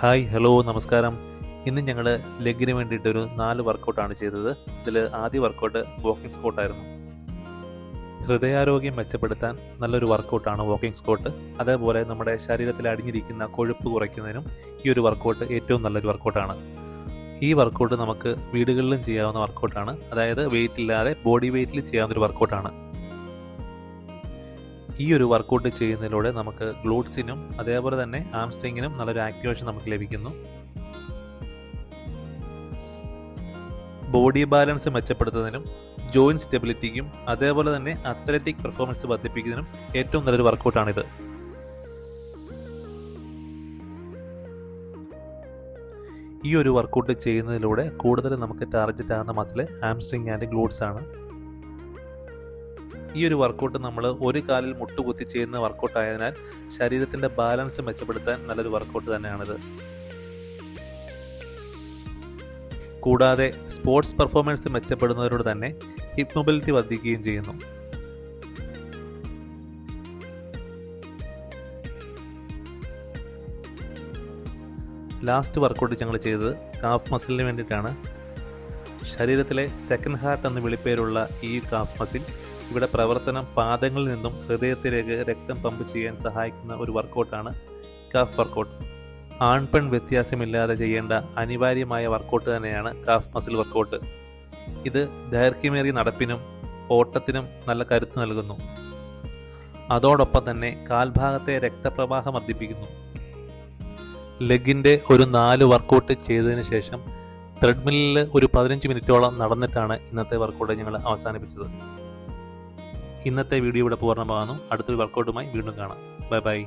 Hi hello നമസ്കാരം. ഇന്ന് ഞങ്ങൾ ലെഗിന് വേണ്ടിയിട്ട് ഒരു 4 വർക്കൗട്ടാണ് ചെയ്തത്. ഇതിൽ ആദ്യ വർക്കൗട്ട് വാക്കിംഗ് സ്ക്വാട്ടായിരുന്നു. ഹൃദയാരോഗ്യം മെച്ചപ്പെടുത്താൻ നല്ലൊരു വർക്കൗട്ടാണ് വാക്കിംഗ് സ്ക്വാട്ട്. അതേപോലെ നമ്മുടെ ശരീരത്തിൽ അടിഞ്ഞിരിക്കുന്ന കൊഴുപ്പ് കുറയ്ക്കുന്നതിനും ഈ ഒരു വർക്കൗട്ട് ഏറ്റവും നല്ലൊരു വർക്കൗട്ടാണ്. ഈ വർക്കൗട്ട് നമുക്ക് വീടുകളിലും ചെയ്യാവുന്ന വർക്കൗട്ടാണ്. അതായത് വെയിറ്റ് ഇല്ലാതെ ബോഡി വെയിറ്റിൽ ചെയ്യാവുന്നൊരു വർക്കൗട്ടാണ്. ഈ ഒരു വർക്കൗട്ട് ചെയ്യുന്നതിലൂടെ നമുക്ക് ഗ്ലൂട്ട്സിനും അതേപോലെ തന്നെ ഹാംസ്ട്രിങ്ങിനും നല്ലൊരു ആക്ടിവേഷൻ നമുക്ക് ലഭിക്കുന്നു. ബോഡി ബാലൻസ് മെച്ചപ്പെടുത്തുന്നതിനും ജോയിന്റ് സ്റ്റെബിലിറ്റിക്കും അതേപോലെ തന്നെ അത്ലറ്റിക് പെർഫോമൻസ് വർദ്ധിപ്പിക്കുന്നതിനും ഏറ്റവും നല്ലൊരു വർക്കൗട്ടാണിത്. ഈ ഒരു വർക്കൗട്ട് ചെയ്യുന്നതിലൂടെ കൂടുതൽ നമുക്ക് ടാർഗറ്റ് ആകുന്ന മസിൽ ഹാംസ്ട്രിങ് ആൻഡ് ഗ്ലൂട്ട്സ് ആണ്. ഈ ഒരു വർക്കൗട്ട് നമ്മൾ ഒരു കാലിൽ മുട്ടുകുത്തി ചെയ്യുന്ന വർക്കൗട്ട് ആയതിനാൽ ശരീരത്തിൻ്റെ ബാലൻസ് മെച്ചപ്പെടുത്താൻ നല്ലൊരു വർക്കൗട്ട് തന്നെയാണിത്. കൂടാതെ സ്പോർട്സ് പെർഫോമൻസ് മെച്ചപ്പെടുന്നവരോട് തന്നെ ഹിപ്പ് മൊബിലിറ്റി വർദ്ധിക്കുകയും ചെയ്യുന്നു. ലാസ്റ്റ് വർക്കൗട്ട് ഞങ്ങൾ ചെയ്തത് കാഫ് മസിലിന് വേണ്ടിയിട്ടാണ്. ശരീരത്തിലെ സെക്കൻഡ് ഹാർട്ട് എന്ന് വിളിപ്പേരുള്ള ഈ കാഫ് മസിൽ ഇവിടെ പ്രവർത്തനം പാദങ്ങളിൽ നിന്നും ഹൃദയത്തിലേക്ക് രക്തം പമ്പ് ചെയ്യാൻ സഹായിക്കുന്ന ഒരു വർക്കൗട്ടാണ് കാഫ് വർക്കൗട്ട്. ആൺപെൺ വ്യത്യാസമില്ലാതെ ചെയ്യേണ്ട അനിവാര്യമായ വർക്കൗട്ട് തന്നെയാണ് കാഫ് മസിൽ വർക്കൗട്ട്. ഇത് ദൈർഘ്യമേറിയ നടപ്പിനും ഓട്ടത്തിനും നല്ല കരുത്ത് നൽകുന്നു. അതോടൊപ്പം തന്നെ കാൽഭാഗത്തെ രക്തപ്രവാഹം വർദ്ധിപ്പിക്കുന്നു. ലെഗിൻ്റെ ഒരു 4 വർക്കൗട്ട് ചെയ്തതിന് ശേഷം ത്രെഡ്മില്ലിൽ ഒരു 15 മിനിറ്റോളം നടന്നിട്ടാണ് ഇന്നത്തെ വർക്കൗട്ട് ഞങ്ങൾ അവസാനിപ്പിച്ചത്. ഇന്നത്തെ വീഡിയോ ഇവിടെ പൂർണ്ണമാകുന്നു. അടുത്തൊരു വർക്കൗട്ടുമായി വീണ്ടും കാണാം. Bye bye.